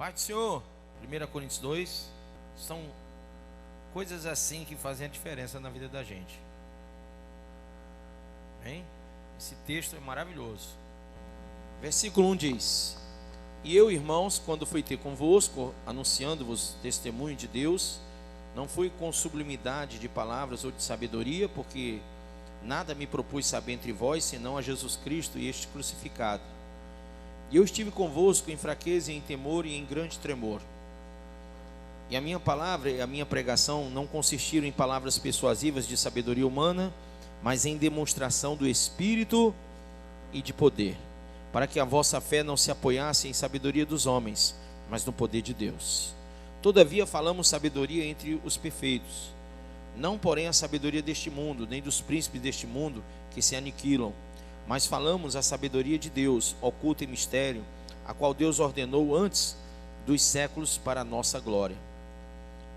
Pai do Senhor, 1 Coríntios 2, são coisas assim que fazem a diferença na vida da gente. Hein? Esse texto é maravilhoso. Versículo 1 diz: E eu, irmãos, quando fui ter convosco, anunciando-vos testemunho de Deus, não fui com sublimidade de palavras ou de sabedoria, porque nada me propus saber entre vós, senão a Jesus Cristo e este crucificado. E eu estive convosco em fraqueza, em temor e em grande tremor. E a minha palavra e a minha pregação não consistiram em palavras persuasivas de sabedoria humana, mas em demonstração do Espírito e de poder, para que a vossa fé não se apoiasse em sabedoria dos homens, mas no poder de Deus. Todavia falamos sabedoria entre os perfeitos, não porém a sabedoria deste mundo, nem dos príncipes deste mundo que se aniquilam, mas falamos a sabedoria de Deus, oculta em mistério, a qual Deus ordenou antes dos séculos para a nossa glória,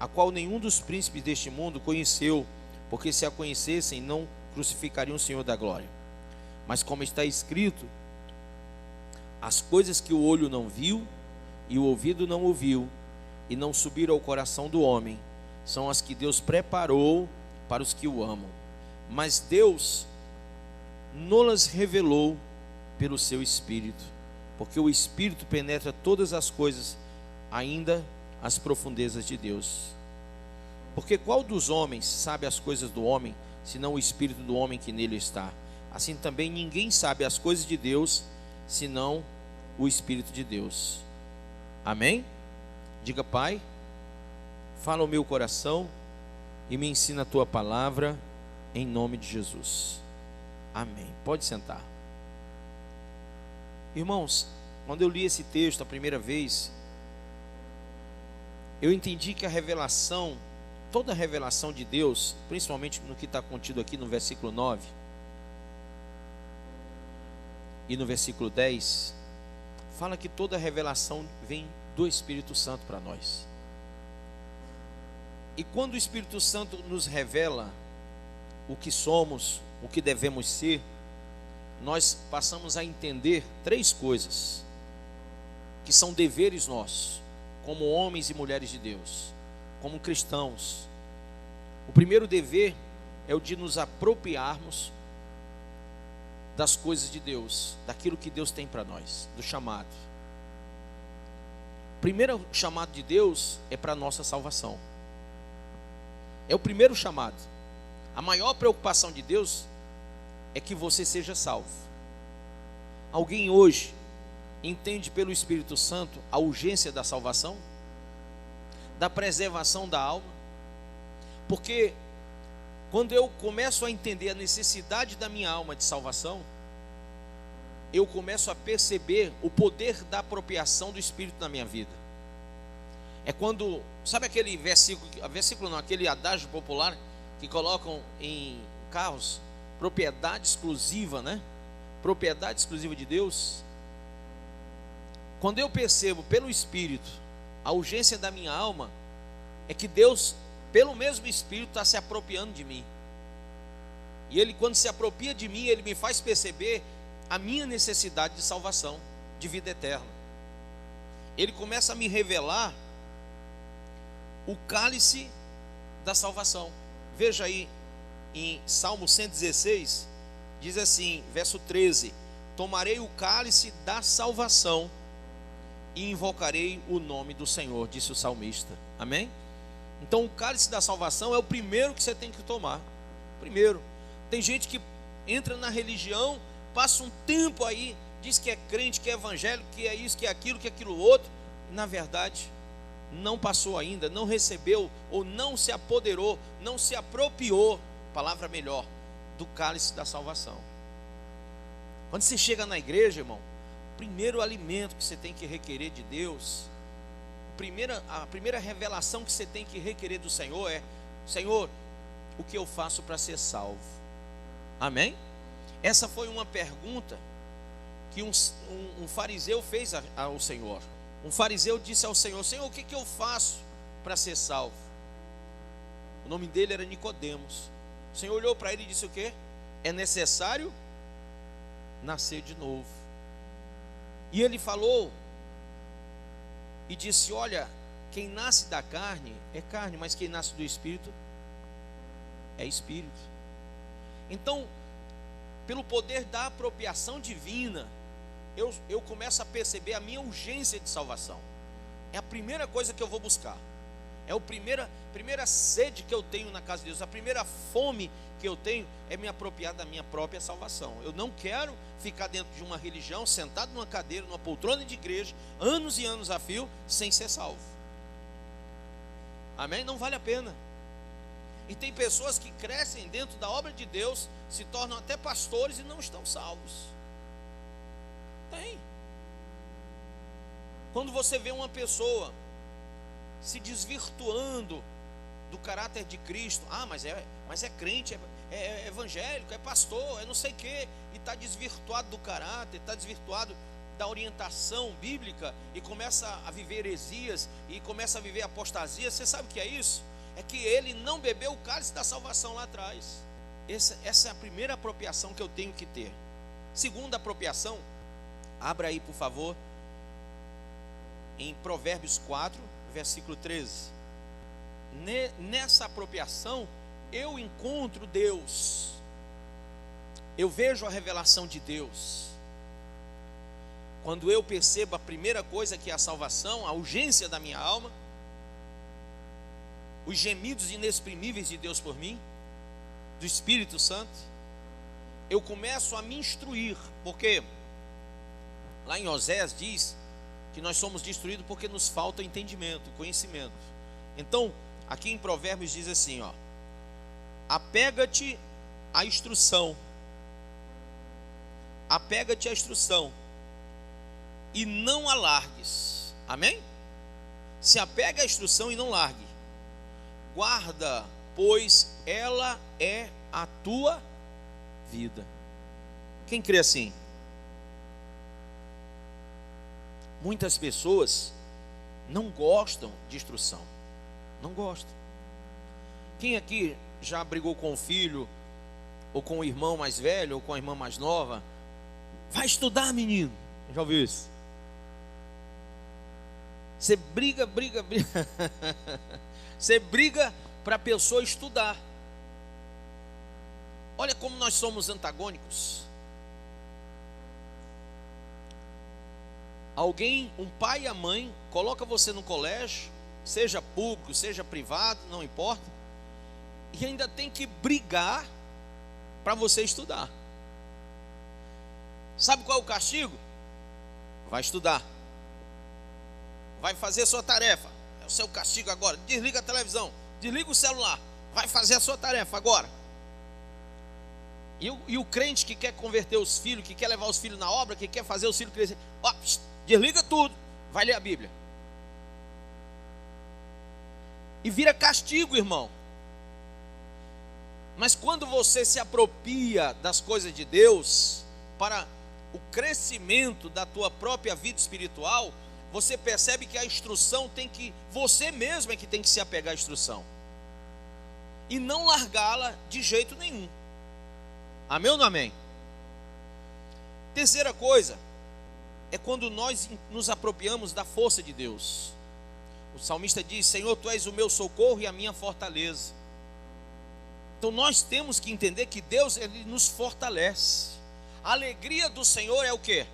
a qual nenhum dos príncipes deste mundo conheceu, porque se a conhecessem não crucificariam o Senhor da glória. Mas como está escrito, as coisas que o olho não viu e o ouvido não ouviu e não subiram ao coração do homem, são as que Deus preparou para os que o amam. Mas Deus nos revelou pelo seu Espírito, porque o Espírito penetra todas as coisas, ainda as profundezas de Deus. Porque qual dos homens sabe as coisas do homem, senão o Espírito do homem que nele está? Assim também ninguém sabe as coisas de Deus, senão o Espírito de Deus. Amém? Diga: Pai, fala o meu coração e me ensina a tua palavra, em nome de Jesus. Amém. Pode sentar. Irmãos, quando eu li esse texto a primeira vez, eu entendi que a revelação, toda a revelação de Deus, principalmente no que está contido aqui no versículo 9 e no versículo 10, fala que toda a revelação vem do Espírito Santo para nós. E quando o Espírito Santo nos revela o que somos, o que devemos ser, nós passamos a entender três coisas que são deveres nossos, como homens e mulheres de Deus, como cristãos. O primeiro dever é o de nos apropriarmos das coisas de Deus, daquilo que Deus tem para nós, do chamado. O primeiro chamado de Deus é para a nossa salvação. É o primeiro chamado. A maior preocupação de Deus é que você seja salvo. Alguém hoje entende pelo Espírito Santo a urgência da salvação, da preservação da alma? Porque quando eu começo a entender a necessidade da minha alma de salvação, eu começo a perceber o poder da apropriação do Espírito na minha vida. É quando, sabe aquele versículo não, aquele adágio popular que colocam em carros, propriedade exclusiva, né? Propriedade exclusiva de Deus. Quando eu percebo pelo Espírito a urgência da minha alma, é que Deus, pelo mesmo Espírito, está se apropriando de mim. E Ele, quando se apropria de mim, Ele me faz perceber a minha necessidade de salvação, de vida eterna. Ele começa a me revelar o cálice da salvação. Veja aí em Salmo 116, diz assim, verso 13: Tomarei o cálice da salvação e invocarei o nome do Senhor, disse o salmista. Amém? Então o cálice da salvação é o primeiro que você tem que tomar. Primeiro. Tem gente que entra na religião, passa um tempo aí, diz que é crente, que é evangélico, que é isso, que é aquilo outro, e na verdade não passou ainda, não recebeu, ou não se apoderou, não se apropriou, palavra melhor, do cálice da salvação. Quando você chega na igreja, irmão, o primeiro alimento que você tem que requerer de Deus, a primeira revelação que você tem que requerer do Senhor é: Senhor, o que eu faço para ser salvo? Amém? Essa foi uma pergunta que um fariseu fez ao Senhor. Um fariseu disse ao Senhor: Senhor, o que eu faço para ser salvo? O nome dele era Nicodemos. O Senhor olhou para ele e disse o quê? É necessário nascer de novo. E ele falou e disse: olha, quem nasce da carne é carne, mas quem nasce do Espírito é Espírito. Então, pelo poder da apropriação divina, eu começo a perceber a minha urgência de salvação. É a primeira coisa que eu vou buscar. É a primeira sede que eu tenho na casa de Deus. A primeira fome que eu tenho é me apropriar da minha própria salvação. Eu não quero ficar dentro de uma religião, sentado numa cadeira, numa poltrona de igreja, anos e anos a fio, sem ser salvo. Amém? Não vale a pena. E tem pessoas que crescem dentro da obra de Deus, se tornam até pastores e não estão salvos. Tem. Quando você vê uma pessoa se desvirtuando do caráter de Cristo, mas é crente, é evangélico, é pastor, é não sei o quê, e está desvirtuado do caráter, está desvirtuado da orientação bíblica, e começa a viver heresias, e começa a viver apostasia. Você sabe o que é isso? É que ele não bebeu o cálice da salvação lá atrás. Essa é a primeira apropriação que eu tenho que ter. Segunda apropriação, abra aí por favor, em Provérbios 4, versículo 13. Nessa apropriação eu encontro Deus, eu vejo a revelação de Deus. Quando eu percebo a primeira coisa, que é a salvação, a urgência da minha alma, os gemidos inexprimíveis de Deus por mim, do Espírito Santo, eu começo a me instruir, porque lá em Osés diz que nós somos destruídos porque nos falta entendimento, conhecimento. Então, aqui em Provérbios diz assim, apega-te à instrução, apega-te à instrução e não a largues. Amém? Se apega à instrução e não largue. Guarda, pois ela é a tua vida. Quem crê assim? Muitas pessoas não gostam de instrução. Não gostam. Quem aqui já brigou com o filho, ou com o irmão mais velho, ou com a irmã mais nova? Vai estudar, menino. Já ouviu isso? Você briga. Você briga para a pessoa estudar. Olha como nós somos antagônicos. Alguém, um pai e a mãe, coloca você no colégio, seja público, seja privado, não importa, e ainda tem que brigar para você estudar. Sabe qual é o castigo? Vai estudar, vai fazer sua tarefa. É o seu castigo agora. Desliga a televisão, desliga o celular, vai fazer a sua tarefa agora. E o crente que quer converter os filhos, que quer levar os filhos na obra, que quer fazer os filhos crescer, desliga tudo, vai ler a Bíblia. E vira castigo, irmão. Mas quando você se apropria das coisas de Deus para o crescimento da tua própria vida espiritual, você percebe que a instrução você mesmo é que tem que se apegar à instrução e não largá-la de jeito nenhum. Amém ou não amém? Terceira coisa é quando nós nos apropriamos da força de Deus. O salmista diz: Senhor, tu és o meu socorro e a minha fortaleza. Então nós temos que entender que Deus, Ele nos fortalece. A alegria do Senhor é o quê?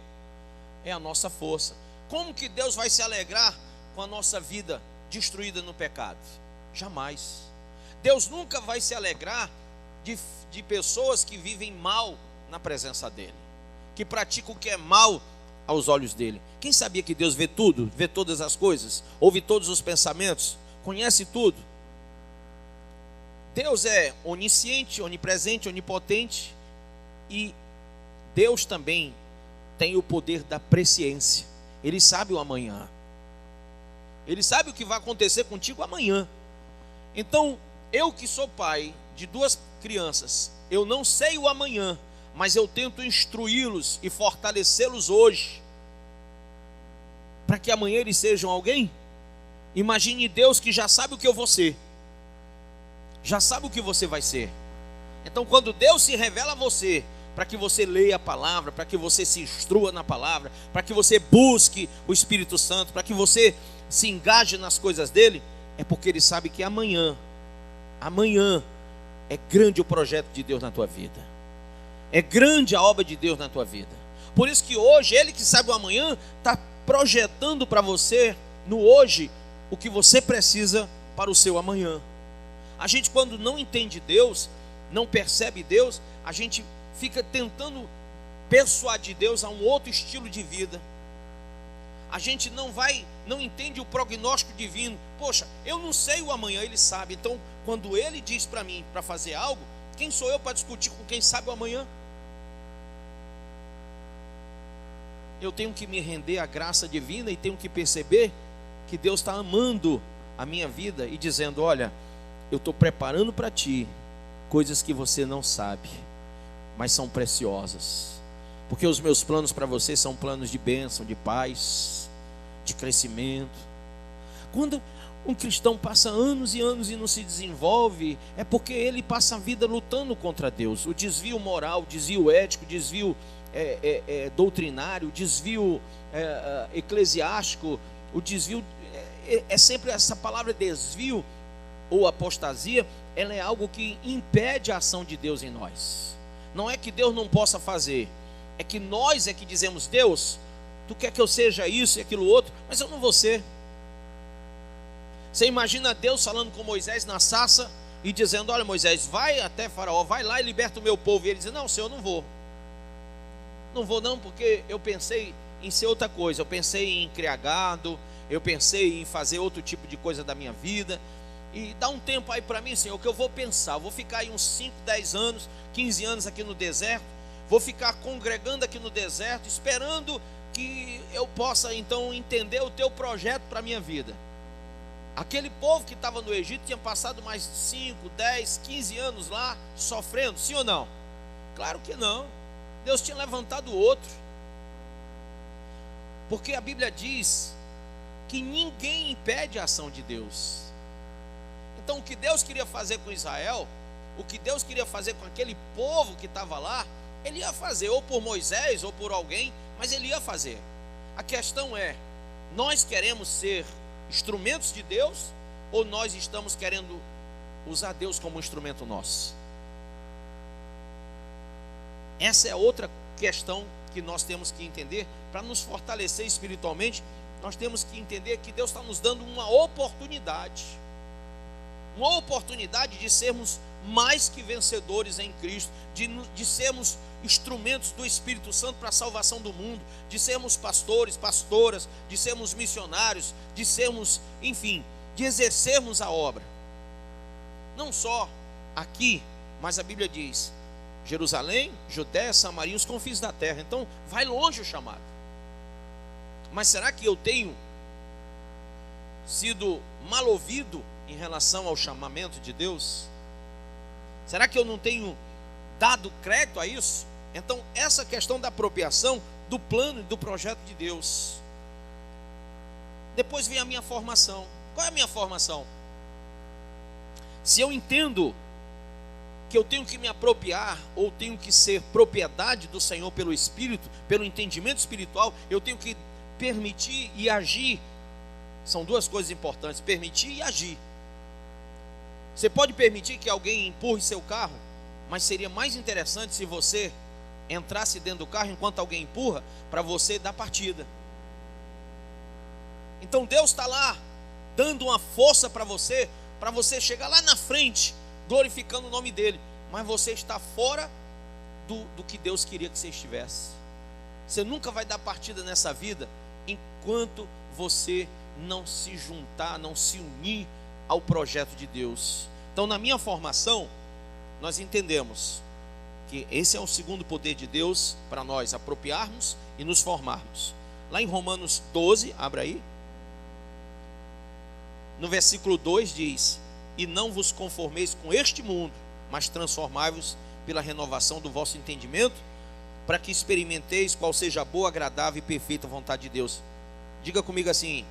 É a nossa força. Como que Deus vai se alegrar com a nossa vida destruída no pecado? Jamais. Deus nunca vai se alegrar de pessoas que vivem mal na presença dEle, que praticam o que é mal aos olhos dEle. Quem sabia que Deus vê tudo, vê todas as coisas, ouve todos os pensamentos, conhece tudo? Deus é onisciente, onipresente, onipotente, e Deus também tem o poder da presciência. Ele sabe o amanhã. Ele sabe o que vai acontecer contigo amanhã. Então, eu que sou pai de duas crianças, eu não sei o amanhã, mas eu tento instruí-los e fortalecê-los hoje, para que amanhã eles sejam alguém. Imagine Deus que já sabe o que eu vou ser, já sabe o que você vai ser. Então quando Deus se revela a você, para que você leia a palavra, para que você se instrua na palavra, para que você busque o Espírito Santo, para que você se engaje nas coisas dele, é porque ele sabe que amanhã é grande o projeto de Deus na tua vida. É grande a obra de Deus na tua vida. Por isso que hoje, ele que sabe o amanhã, está projetando para você, no hoje, o que você precisa para o seu amanhã. A gente, quando não entende Deus, não percebe Deus, a gente fica tentando persuadir Deus a um outro estilo de vida. A gente não entende o prognóstico divino. Poxa, eu não sei o amanhã, ele sabe. Então, quando ele diz para mim para fazer algo, quem sou eu para discutir com quem sabe o amanhã? Eu tenho que me render à graça divina e tenho que perceber que Deus está amando a minha vida e dizendo: olha, eu estou preparando para ti coisas que você não sabe, mas são preciosas, porque os meus planos para você são planos de bênção, de paz, de crescimento. Quando um cristão passa anos e anos e não se desenvolve, é porque ele passa a vida lutando contra Deus. O desvio moral, o desvio ético, o desvio doutrinário, o desvio eclesiástico, o desvio é sempre essa palavra desvio ou apostasia. Ela é algo que impede a ação de Deus em nós. Não é que Deus não possa fazer, é que nós é que dizemos: Deus, tu quer que eu seja isso e aquilo outro, mas eu não vou ser. Você imagina Deus falando com Moisés na sarça e dizendo: olha, Moisés, vai até Faraó, vai lá e liberta o meu povo. E ele diz: não, Senhor, não vou. Não vou não, porque eu pensei em ser outra coisa. Eu pensei em criar gado, eu pensei em fazer outro tipo de coisa da minha vida. E dá um tempo aí para mim, Senhor, que eu vou pensar. Eu vou ficar aí uns 5, 10 anos, 15 anos aqui no deserto. Vou ficar congregando aqui no deserto, esperando que eu possa então entender o teu projeto para a minha vida. Aquele povo que estava no Egito tinha passado mais 5, 10, 15 anos lá sofrendo, sim ou não? Claro que não. Deus tinha levantado outro. Porque a Bíblia diz que ninguém impede a ação de Deus. Então o que Deus queria fazer com Israel, o que Deus queria fazer com aquele povo que estava lá, ele ia fazer, ou por Moisés, ou por alguém, mas ele ia fazer. A questão é: nós queremos ser instrumentos de Deus, ou nós estamos querendo usar Deus como instrumento nosso? Essa é outra questão que nós temos que entender. Para nos fortalecer espiritualmente, nós temos que entender que Deus está nos dando uma oportunidade de sermos mais que vencedores em Cristo, de sermos instrumentos do Espírito Santo para a salvação do mundo, de sermos pastores, pastoras, de sermos missionários, de sermos, enfim, de exercermos a obra. Não só aqui, mas a Bíblia diz: Jerusalém, Judéia, Samaria, os confins da terra. Então vai longe o chamado. Mas será que eu tenho sido mal ouvido em relação ao chamamento de Deus? Será que eu não tenho dado crédito a isso? Então essa questão da apropriação do plano e do projeto de Deus. Depois vem a minha formação. Qual é a minha formação? Se eu entendo que eu tenho que me apropriar, ou tenho que ser propriedade do Senhor pelo Espírito, pelo entendimento espiritual, eu tenho que permitir e agir. São duas coisas importantes: permitir e agir. Você pode permitir que alguém empurre seu carro, mas seria mais interessante se você entrasse dentro do carro enquanto alguém empurra, para você dar partida. Então Deus está lá dando uma força para você chegar lá na frente, glorificando o nome dele, mas você está fora do que Deus queria que você estivesse. Você nunca vai dar partida nessa vida enquanto você não se juntar, não se unir ao projeto de Deus. Então, na minha formação, nós entendemos que esse é o segundo poder de Deus para nós apropriarmos e nos formarmos. Lá em Romanos 12, abra aí, no versículo 2 diz: e não vos conformeis com este mundo, mas transformai-vos pela renovação do vosso entendimento, para que experimenteis qual seja a boa, agradável e perfeita vontade de Deus. Diga comigo assim: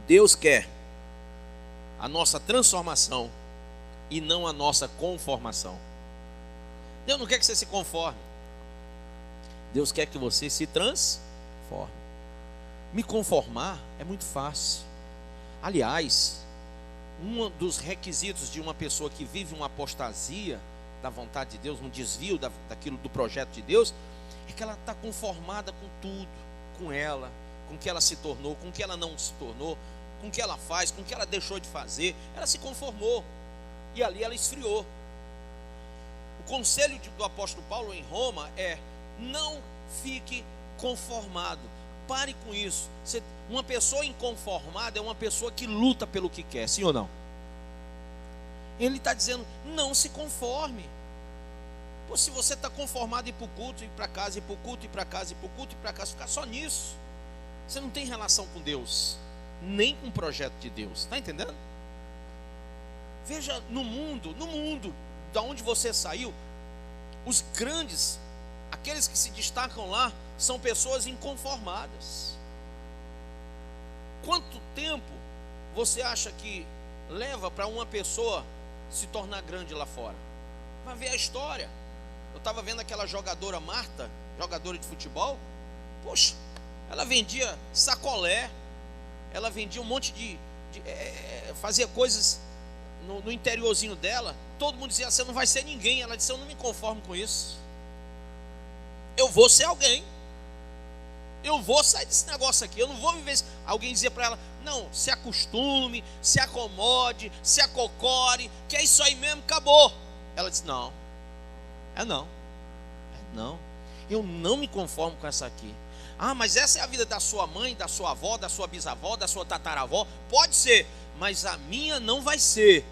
Deus quer a nossa transformação e não a nossa conformação. Deus não quer que você se conforme. Deus quer que você se transforme. Me conformar é muito fácil. Aliás, um dos requisitos de uma pessoa que vive uma apostasia da vontade de Deus, um desvio daquilo do projeto de Deus, é que ela está conformada com tudo, com ela, com o que ela se tornou, com o que ela não se tornou, com o que ela faz, com o que ela deixou de fazer. Ela se conformou e ali ela esfriou. O conselho do apóstolo Paulo em Roma é: não fique conformado. Pare com isso. Uma pessoa inconformada é uma pessoa que luta pelo que quer, sim ou não? Ele está dizendo: não se conforme. Pô, se você está conformado em ir para o culto, ir para casa, ir para o culto, ir para casa, ir para o culto, ir para casa, ficar só nisso, você não tem relação com Deus, nem com o projeto de Deus. Está entendendo? Veja, no mundo, da onde você saiu, os grandes, aqueles que se destacam lá, são pessoas inconformadas. Quanto tempo você acha que leva para uma pessoa se tornar grande lá fora? Vai ver a história. Eu estava vendo aquela jogadora Marta, jogadora de futebol. Poxa, ela vendia sacolé, ela vendia um monte fazia coisas no interiorzinho dela. Todo mundo dizia: você não vai ser ninguém. Ela disse: eu não me conformo com isso, eu vou ser alguém, eu vou sair desse negócio aqui, eu não vou viver isso. Alguém dizia para ela: não, se acostume, se acomode, se acocore, que é isso aí mesmo, acabou. Ela disse: não, eu não me conformo com essa aqui. Ah, mas essa é a vida da sua mãe, da sua avó, da sua bisavó, da sua tataravó. Pode ser, mas a minha não vai ser.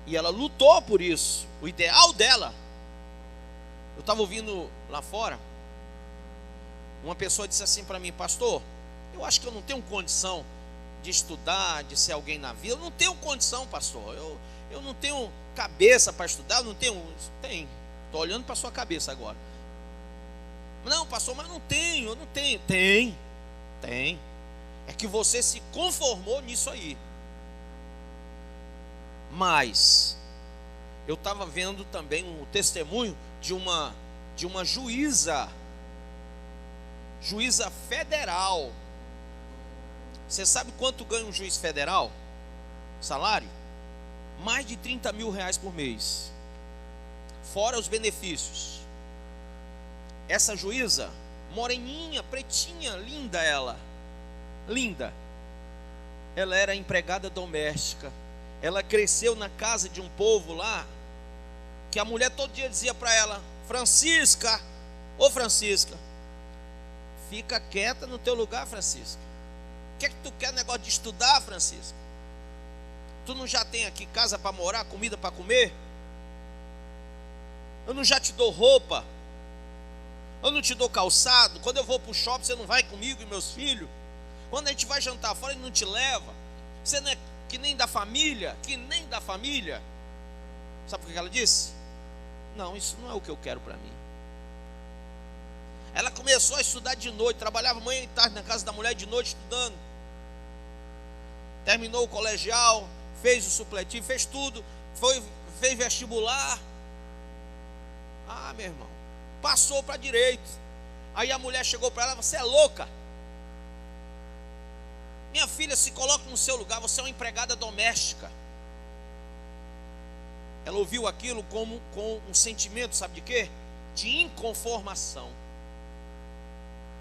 E ela lutou por isso, o ideal dela. Eu estava ouvindo lá fora, uma pessoa disse assim para mim: pastor, eu acho que eu não tenho condição de estudar, de ser alguém na vida. Eu não tenho condição, pastor. Eu não tenho cabeça para estudar. Eu não tenho. Estou olhando para a sua cabeça agora. Não, pastor, mas eu não tenho. Tem. É que você se conformou nisso aí. Mas eu estava vendo também um testemunho de uma juíza federal. Você sabe quanto ganha um juiz federal? Salário? Mais de 30 mil reais por mês, fora os benefícios. Essa juíza, moreninha, pretinha, linda ela, linda. Ela era empregada doméstica. Ela cresceu na casa de um povo lá, que a mulher todo dia dizia para ela: Francisca, ô Francisca, fica quieta no teu lugar, Francisca. O que é que tu quer, negócio de estudar, Francisca? Tu não já tem aqui casa para morar, comida para comer? Eu não já te dou roupa? Eu não te dou calçado? Quando eu vou para o shopping, você não vai comigo e meus filhos? Quando a gente vai jantar fora, ele não te leva? Você não é que nem da família? Sabe por que ela disse? Não, isso não é o que eu quero para mim. Ela começou a estudar de noite, trabalhava manhã e tarde na casa da mulher, de noite estudando. Terminou o colegial, fez o supletivo, fez tudo, fez vestibular. Ah, meu irmão, passou para direito. Aí a mulher chegou para ela: você é louca? Minha filha, se coloque no seu lugar, você é uma empregada doméstica. Ela ouviu aquilo com um sentimento, sabe de quê? De inconformação.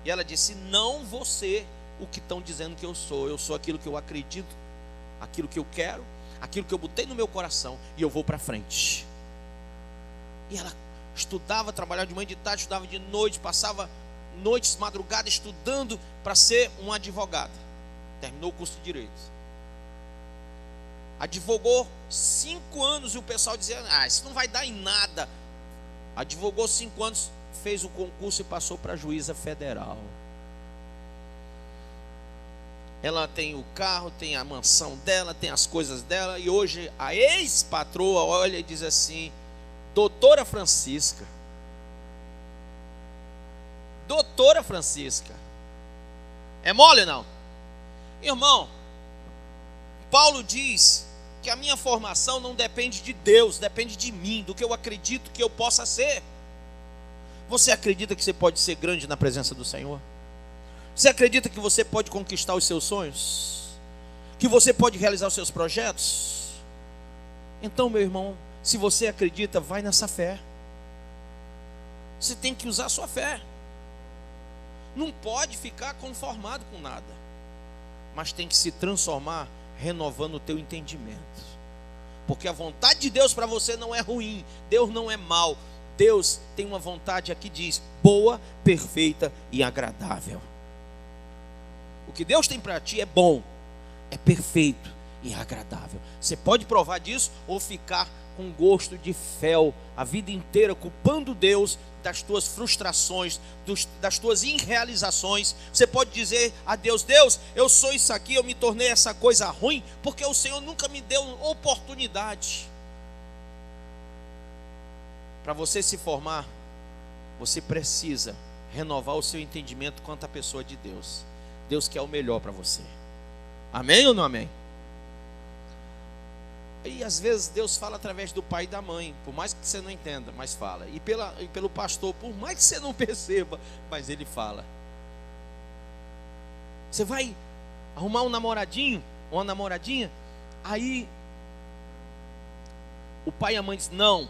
E ela disse: não vou ser o que estão dizendo que eu sou aquilo que eu acredito, aquilo que eu quero, aquilo que eu botei no meu coração, e eu vou para frente. E ela estudava, trabalhava de manhã, de tarde, estudava de noite, passava noites, madrugada estudando para ser uma advogada. Terminou o curso de Direito. Advogou 5 anos e o pessoal dizia: isso não vai dar em nada. Advogou 5 anos, fez o concurso e passou para juíza federal. Ela tem o carro, tem a mansão dela, tem as coisas dela. E hoje a ex-patroa olha e diz assim: doutora Francisca, é mole ou não? Irmão, Paulo diz que a minha formação não depende de Deus, depende de mim, do que eu acredito que eu possa ser. Você acredita que você pode ser grande na presença do Senhor? Você acredita que você pode conquistar os seus sonhos? Que você pode realizar os seus projetos? Então, meu irmão, se você acredita, vai nessa fé. Você tem que usar a sua fé. Não pode ficar conformado com nada, mas tem que se transformar, renovando o teu entendimento. Porque a vontade de Deus para você não é ruim, Deus não é mau. Deus tem uma vontade aqui, diz, boa, perfeita e agradável. O que Deus tem para ti é bom, é perfeito e agradável. Você pode provar disso ou ficar com gosto de fel a vida inteira, culpando Deus das tuas frustrações, das tuas irrealizações. Você pode dizer a Deus: Deus, eu sou isso aqui, eu me tornei essa coisa ruim, porque o Senhor nunca me deu oportunidade. Para você se formar, você precisa renovar o seu entendimento quanto à pessoa de Deus. Deus quer o melhor para você. Amém ou não amém? E às vezes Deus fala através do pai e da mãe, por mais que você não entenda, mas fala. E pelo pastor, por mais que você não perceba, mas ele fala. Você vai arrumar um namoradinho, ou uma namoradinha, aí o pai e a mãe dizem não,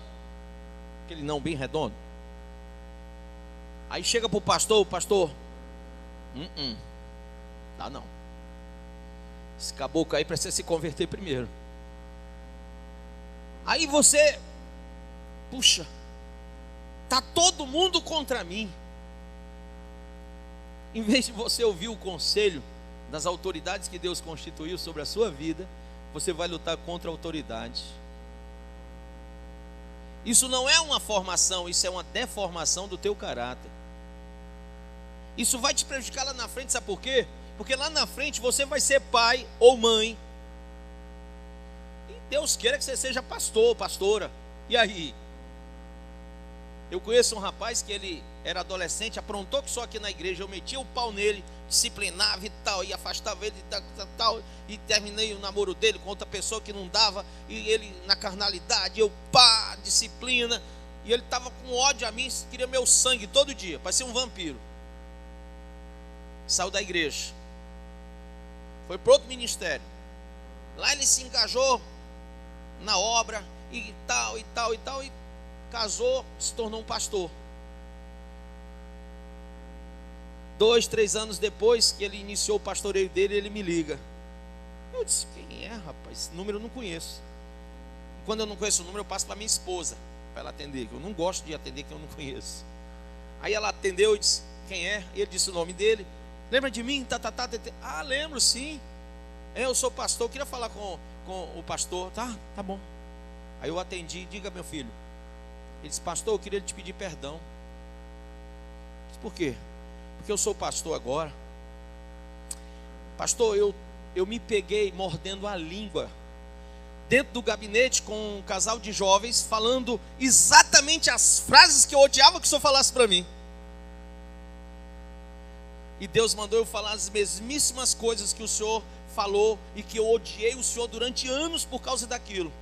aquele não bem redondo. Aí chega para o pastor, dá não. Esse caboclo aí precisa se converter primeiro. Aí você, puxa, tá todo mundo contra mim. Em vez de você ouvir o conselho das autoridades que Deus constituiu sobre a sua vida, você vai lutar contra a autoridade. Isso não é uma formação, isso é uma deformação do teu caráter. Isso vai te prejudicar lá na frente, sabe por quê? Porque lá na frente você vai ser pai ou mãe. Deus queira que você seja pastor, pastora. E aí? Eu conheço um rapaz que ele era adolescente, aprontou que só aqui na igreja. Eu metia o pau nele, disciplinava e tal, e afastava ele e tal. E terminei o namoro dele com outra pessoa que não dava. E ele na carnalidade, eu pá, disciplina. E ele estava com ódio a mim, queria meu sangue todo dia, parecia um vampiro. Saiu da igreja, foi para outro ministério. Lá ele se engajou na obra e tal, e casou, se tornou um pastor. 2, 3 anos depois que ele iniciou o pastoreio dele, ele me liga. Eu disse: quem é, rapaz? Esse número eu não conheço. Quando eu não conheço o número, eu passo para minha esposa, para ela atender, que eu não gosto de atender quem eu não conheço. Aí ela atendeu e disse: quem é? E ele disse o nome dele. Lembra de mim? Ah, lembro sim. Eu sou pastor, eu queria falar com o pastor. Tá bom. Aí eu atendi. Diga, meu filho. Ele disse: pastor, eu queria te pedir perdão. Eu disse: por quê? Porque eu sou pastor agora. Pastor, eu me peguei mordendo a língua dentro do gabinete com um casal de jovens, falando exatamente as frases que eu odiava que o senhor falasse para mim. E Deus mandou eu falar as mesmíssimas coisas que o senhor falou e que eu odiei o senhor durante anos por causa daquilo.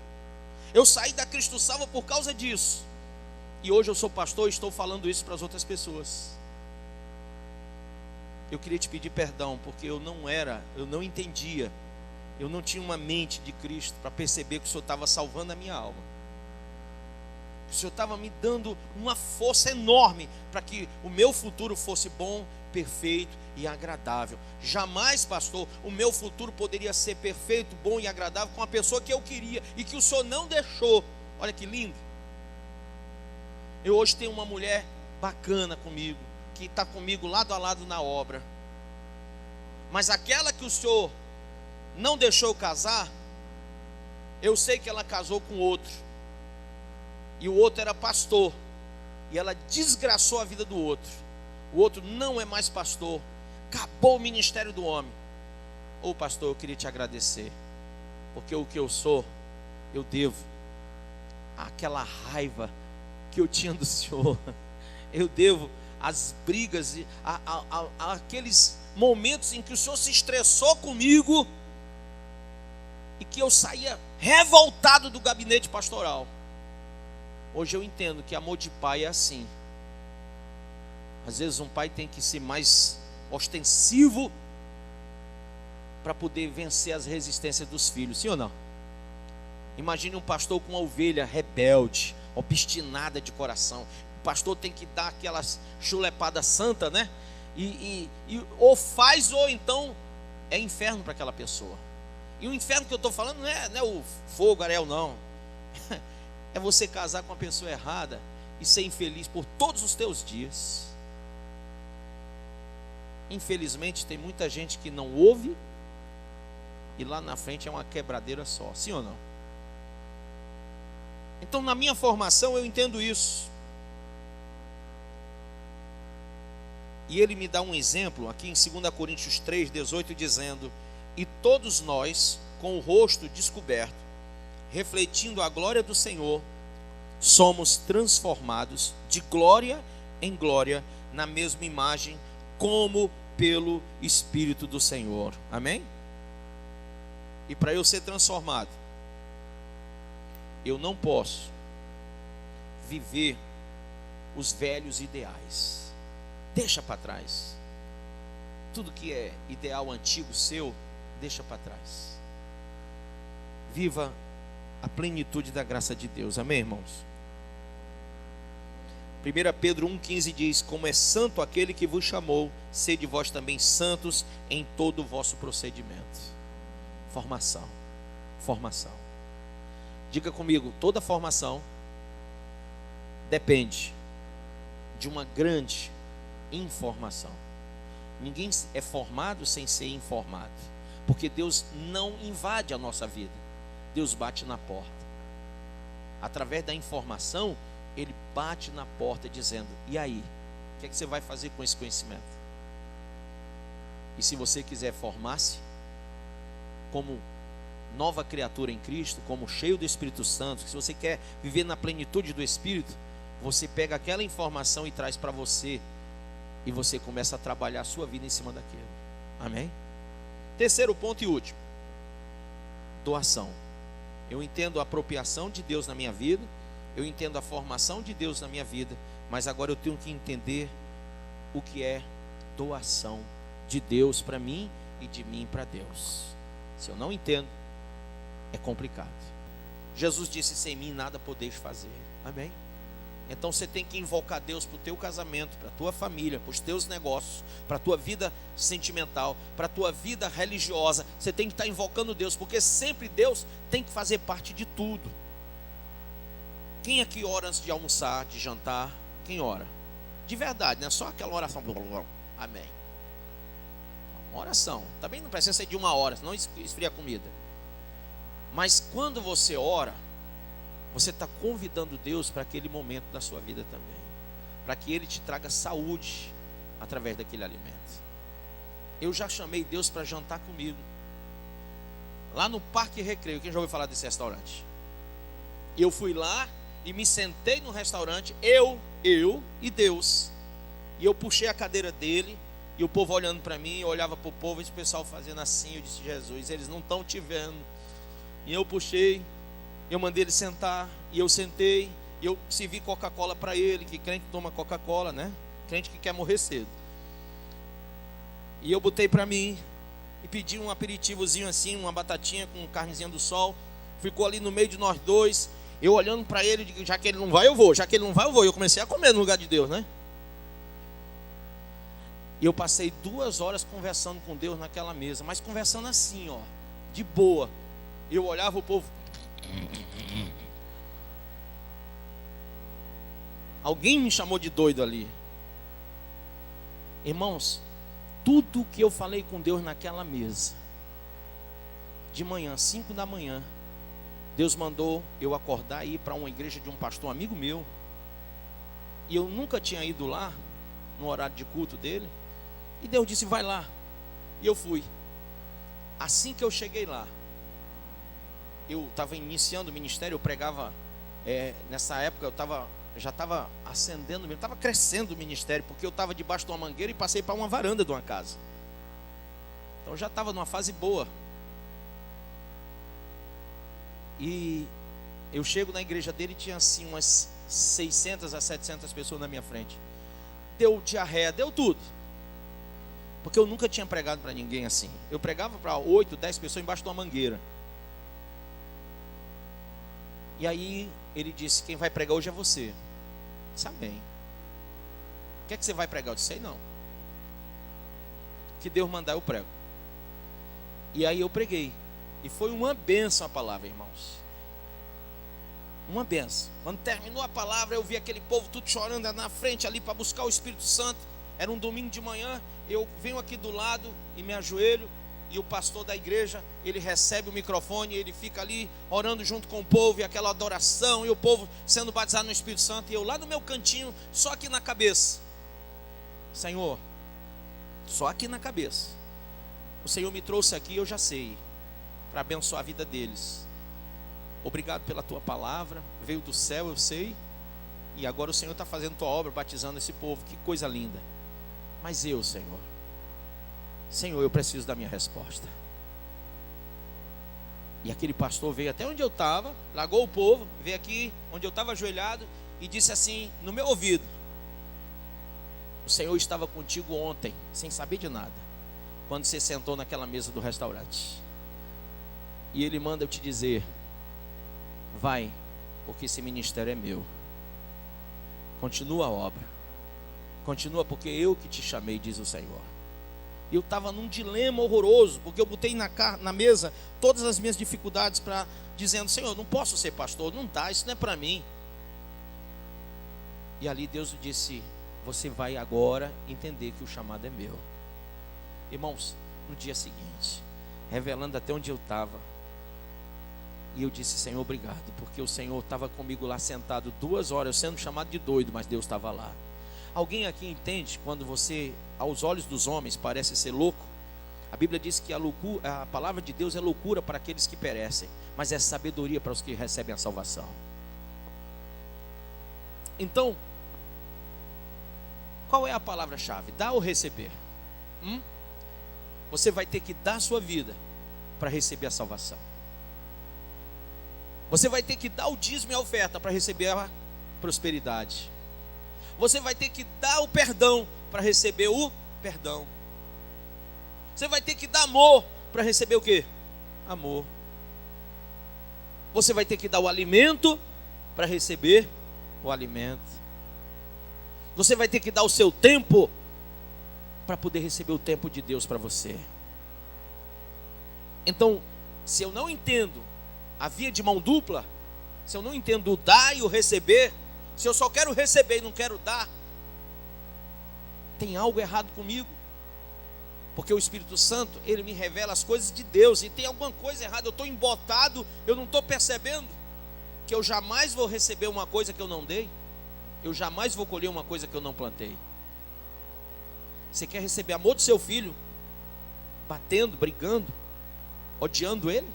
Eu saí da Cristo Salva por causa disso. E hoje eu sou pastor e estou falando isso para as outras pessoas. Eu queria te pedir perdão, porque eu não entendia, eu não tinha uma mente de Cristo para perceber que o Senhor estava salvando a minha alma. O Senhor estava me dando uma força enorme para que o meu futuro fosse bom, perfeito e agradável. Jamais, pastor, o meu futuro poderia ser perfeito, bom e agradável com a pessoa que eu queria e que o Senhor não deixou. Olha que lindo. Eu hoje tenho uma mulher bacana comigo, que está comigo lado a lado na obra. Mas aquela que o Senhor não deixou eu casar, eu sei que ela casou com outro. E o outro era pastor. E ela desgraçou a vida do outro. O outro não é mais pastor. Acabou o ministério do homem. Ô pastor, eu queria te agradecer. Porque o que eu sou, eu devo àquela raiva que eu tinha do Senhor. Eu devo às brigas, aqueles momentos em que o Senhor se estressou comigo e que eu saía revoltado do gabinete pastoral. Hoje eu entendo que amor de pai é assim. Às vezes um pai tem que ser mais ostensivo para poder vencer as resistências dos filhos, sim ou não? Imagine um pastor com uma ovelha rebelde, obstinada de coração. O pastor tem que dar aquelas chulepadas santa, né? E ou faz ou então é inferno para aquela pessoa. E o inferno que eu estou falando não é o fogo, Ariel, não. É você casar com uma pessoa errada e ser infeliz por todos os teus dias. Infelizmente tem muita gente que não ouve e lá na frente é uma quebradeira só, sim ou não? Então na minha formação eu entendo isso. E ele me dá um exemplo aqui em 2 Coríntios 3:18, dizendo: e todos nós, com o rosto descoberto, refletindo a glória do Senhor, somos transformados de glória em glória na mesma imagem, como pelo Espírito do Senhor. Amém? E para eu ser transformado, eu não posso viver os velhos ideais. Deixa para trás. Tudo que é ideal antigo seu, deixa para trás. Viva a plenitude da graça de Deus. Amém, irmãos? 1 Pedro 1,15 diz: como é santo aquele que vos chamou, sede vós também santos em todo o vosso procedimento. Formação. Formação. Diga comigo, toda formação depende de uma grande informação. Ninguém é formado sem ser informado, porque Deus não invade a nossa vida. Deus bate na porta. Através da informação, Ele bate na porta dizendo: e aí? O que é que você vai fazer com esse conhecimento? E se você quiser formar-se como nova criatura em Cristo, como cheio do Espírito Santo, se você quer viver na plenitude do Espírito, você pega aquela informação e traz para você, e você começa a trabalhar a sua vida em cima daquilo. Amém? Terceiro ponto e último: doação. Eu entendo a apropriação de Deus na minha vida, eu entendo a formação de Deus na minha vida, mas agora eu tenho que entender o que é doação de Deus para mim e de mim para Deus. Se eu não entendo, é complicado. Jesus disse: sem mim nada podeis fazer. Amém? Então você tem que invocar Deus para o teu casamento, para a tua família, para os teus negócios, para a tua vida sentimental, para a tua vida religiosa. Você tem que estar invocando Deus, porque sempre Deus tem que fazer parte de tudo. Quem aqui ora antes de almoçar, de jantar? Quem ora? De verdade, não é só aquela oração. Amém. Uma oração. Também não precisa ser de 1 hora, senão esfria a comida. Mas quando você ora, você está convidando Deus para aquele momento da sua vida também, para que Ele te traga saúde através daquele alimento. Eu já chamei Deus para jantar comigo lá no Parque Recreio. Quem já ouviu falar desse restaurante? Eu fui lá e me sentei no restaurante, eu e Deus. E eu puxei a cadeira dele, e o povo olhando para mim, eu olhava para o povo e o pessoal fazendo assim. Eu disse: Jesus, eles não estão te vendo. E eu puxei, eu mandei ele sentar, e eu sentei, e eu servi Coca-Cola para ele, que crente toma Coca-Cola, né? Crente que quer morrer cedo. E eu botei para mim, e pedi um aperitivozinho assim, uma batatinha com carnezinha do sol. Ficou ali no meio de nós dois, eu olhando para ele, digo: já que ele não vai, eu vou, já que ele não vai, eu vou. E eu comecei a comer no lugar de Deus, né? E eu passei 2 horas conversando com Deus naquela mesa, mas conversando assim, ó, de boa. Eu olhava o povo. Alguém me chamou de doido ali. Irmãos, tudo que eu falei com Deus naquela mesa, de manhã, 5 da manhã, Deus mandou eu acordar e ir para uma igreja de um pastor amigo meu. E eu nunca tinha ido lá no horário de culto dele. E Deus disse: vai lá. E eu fui. Assim que eu cheguei lá, eu estava iniciando o ministério, eu pregava, nessa época já estava ascendendo, estava crescendo o ministério, porque eu estava debaixo de uma mangueira e passei para uma varanda de uma casa. Então eu já estava numa fase boa. E eu chego na igreja dele e tinha assim umas 600 a 700 pessoas na minha frente. Deu diarreia, deu tudo. Porque eu nunca tinha pregado para ninguém assim. Eu pregava para 8, 10 pessoas embaixo de uma mangueira. E aí ele disse: quem vai pregar hoje é você. Eu disse: amém. O que é que você vai pregar? Eu disse: sei não. Que Deus mandar eu prego. E aí eu preguei. E foi uma bênção a palavra, irmãos. Uma bênção. Quando terminou a palavra, eu vi aquele povo tudo chorando na frente ali para buscar o Espírito Santo. Era um domingo de manhã. Eu venho aqui do lado e me ajoelho. E o pastor da igreja, ele recebe o microfone, ele fica ali orando junto com o povo, e aquela adoração, e o povo sendo batizado no Espírito Santo, e eu lá no meu cantinho, só aqui na cabeça: Senhor, só aqui na cabeça, o Senhor me trouxe aqui, eu já sei, para abençoar a vida deles. Obrigado pela tua palavra, veio do céu, eu sei, e agora o Senhor está fazendo tua obra, batizando esse povo, que coisa linda. Mas eu, Senhor, eu preciso da minha resposta. E aquele pastor veio até onde eu estava, largou o povo, veio aqui onde eu estava ajoelhado e disse assim no meu ouvido: o Senhor estava contigo ontem, sem saber de nada, quando você sentou naquela mesa do restaurante. E Ele manda eu te dizer: vai, porque esse ministério é meu. Continua a obra. Continua, porque eu que te chamei, diz o Senhor. E eu estava num dilema horroroso, porque eu botei na mesa todas as minhas dificuldades, dizendo: Senhor, não posso ser pastor, não dá, isso não é para mim. E ali Deus disse: você vai agora entender que o chamado é meu. Irmãos, no dia seguinte, revelando até onde eu estava, e eu disse: Senhor, obrigado, porque o Senhor estava comigo lá sentado 2 horas, eu sendo chamado de doido, mas Deus estava lá. Alguém aqui entende quando você, aos olhos dos homens, parece ser louco? A Bíblia diz que a palavra de Deus é loucura para aqueles que perecem, mas é sabedoria para os que recebem a salvação. Então, qual é a palavra-chave? Dar ou receber? Você vai ter que dar a sua vida para receber a salvação. Você vai ter que dar o dízimo e a oferta para receber a prosperidade. Você vai ter que dar o perdão para receber o perdão. Você vai ter que dar amor para receber o quê? Amor. Você vai ter que dar o alimento para receber o alimento. Você vai ter que dar o seu tempo para poder receber o tempo de Deus para você. Então, se eu não entendo a via de mão dupla, se eu não entendo o dar e o receber, se eu só quero receber e não quero dar, tem algo errado comigo. Porque o Espírito Santo, ele me revela as coisas de Deus, e tem alguma coisa errada. Eu estou embotado, eu não estou percebendo que eu jamais vou receber uma coisa que eu não dei. Eu jamais vou colher uma coisa que eu não plantei. Você quer receber amor do seu filho batendo, brigando, odiando ele?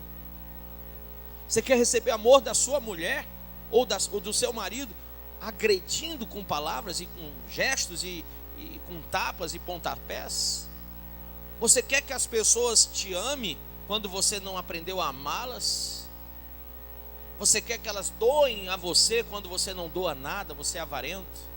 Você quer receber amor da sua mulher ou do seu marido agredindo com palavras e com gestos e com tapas e pontapés? Você quer que as pessoas te amem quando você não aprendeu a amá-las? Você quer que elas doem a você quando você não doa nada, você é avarento?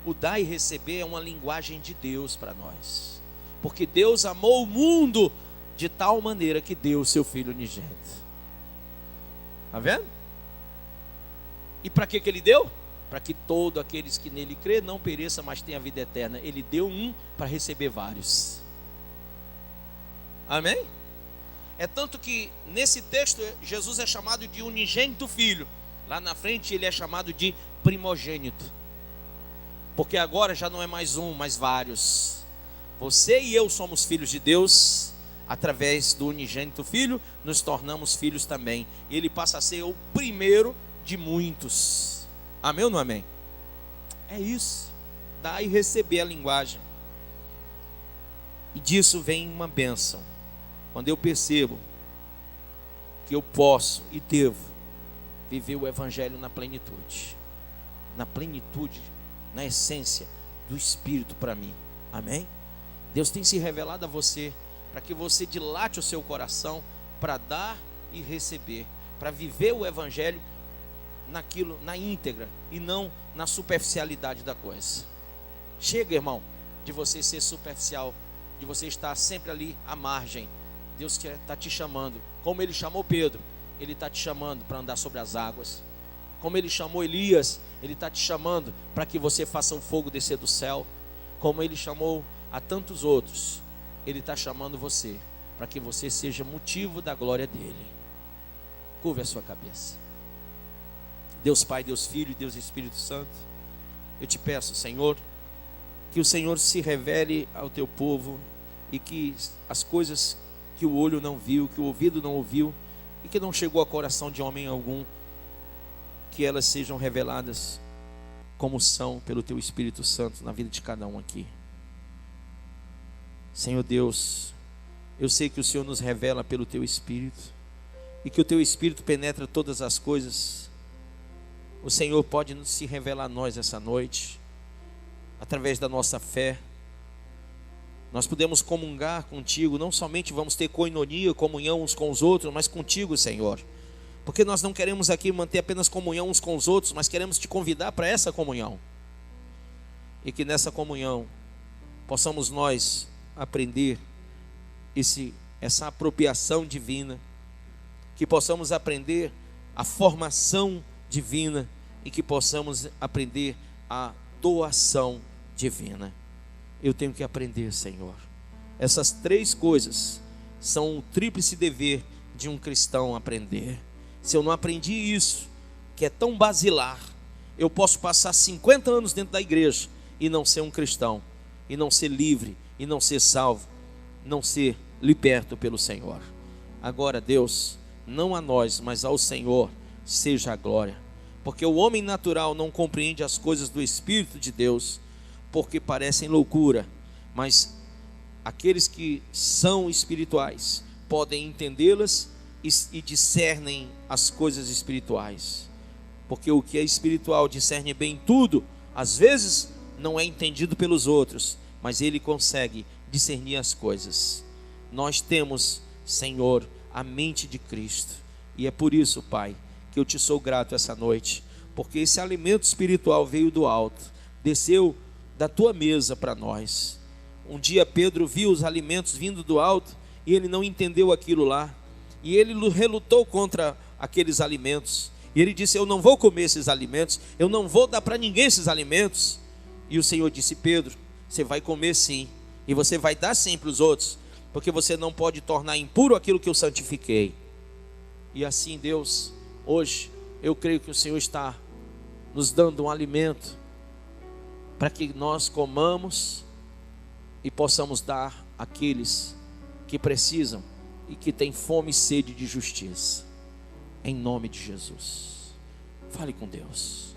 O dar e receber é uma linguagem de Deus para nós, porque Deus amou o mundo de tal maneira que deu o seu Filho unigênito. Está vendo? E para que Ele deu? Para que todos aqueles que nele crê não pereça, mas tenha vida eterna. Ele deu um para receber vários. Amém? É tanto que nesse texto Jesus é chamado de unigênito filho. Lá na frente ele é chamado de primogênito. Porque agora já não é mais um, mas vários. Você e eu somos filhos de Deus. Através do unigênito filho nos tornamos filhos também. E ele passa a ser o primeiro de muitos. Amém ou não amém? É isso. Dar e receber a linguagem. E disso vem uma bênção. Quando eu percebo que eu posso e devo viver o Evangelho na plenitude, na essência do Espírito para mim. Amém? Deus tem se revelado a você para que você dilate o seu coração para dar e receber, para viver o Evangelho na íntegra e não na superficialidade da coisa. Chega, irmão, de você ser superficial, de você estar sempre ali à margem. Deus está te chamando, como Ele chamou Pedro, Ele está te chamando para andar sobre as águas. Como Ele chamou Elias, Ele está te chamando para que você faça o fogo descer do céu. Como Ele chamou a tantos outros, Ele está chamando você para que você seja motivo da glória dEle. Curve a sua cabeça. Deus Pai, Deus Filho e Deus Espírito Santo, eu te peço, Senhor, que o Senhor se revele ao teu povo e que as coisas que o olho não viu, que o ouvido não ouviu e que não chegou ao coração de homem algum, que elas sejam reveladas como são pelo teu Espírito Santo na vida de cada um aqui. Senhor Deus, eu sei que o Senhor nos revela pelo teu Espírito e que o teu Espírito penetra todas as coisas. O Senhor pode se revelar a nós essa noite, através da nossa fé. Nós podemos comungar contigo, não somente vamos ter koinonia, comunhão uns com os outros, mas contigo, Senhor. Porque nós não queremos aqui manter apenas comunhão uns com os outros, mas queremos te convidar para essa comunhão. E que nessa comunhão possamos nós aprender essa apropriação divina, que possamos aprender a formação divina e que possamos aprender a doação divina. Eu tenho que aprender, Senhor. Essas três coisas são o tríplice dever de um cristão aprender. Se eu não aprendi isso, que é tão basilar, eu posso passar 50 anos dentro da igreja e não ser um cristão, e não ser livre, e não ser salvo, não ser liberto pelo Senhor. Agora, Deus, não a nós, mas ao Senhor seja a glória, porque o homem natural não compreende as coisas do Espírito de Deus, porque parecem loucura, mas aqueles que são espirituais podem entendê-las e discernem as coisas espirituais, porque o que é espiritual discerne bem tudo. Às vezes não é entendido pelos outros, mas ele consegue discernir as coisas. Nós temos, Senhor, a mente de Cristo, e é por isso, Pai, que eu te sou grato essa noite, porque esse alimento espiritual veio do alto, desceu da tua mesa para nós. Um dia Pedro viu os alimentos vindo do alto e ele não entendeu aquilo lá, e ele relutou contra aqueles alimentos, e ele disse: eu não vou comer esses alimentos, eu não vou dar para ninguém esses alimentos. E o Senhor disse: Pedro, você vai comer sim, e você vai dar sim para os outros, porque você não pode tornar impuro aquilo que eu santifiquei. E assim, Deus, hoje eu creio que o Senhor está nos dando um alimento para que nós comamos e possamos dar àqueles que precisam e que têm fome e sede de justiça, em nome de Jesus. Fale com Deus.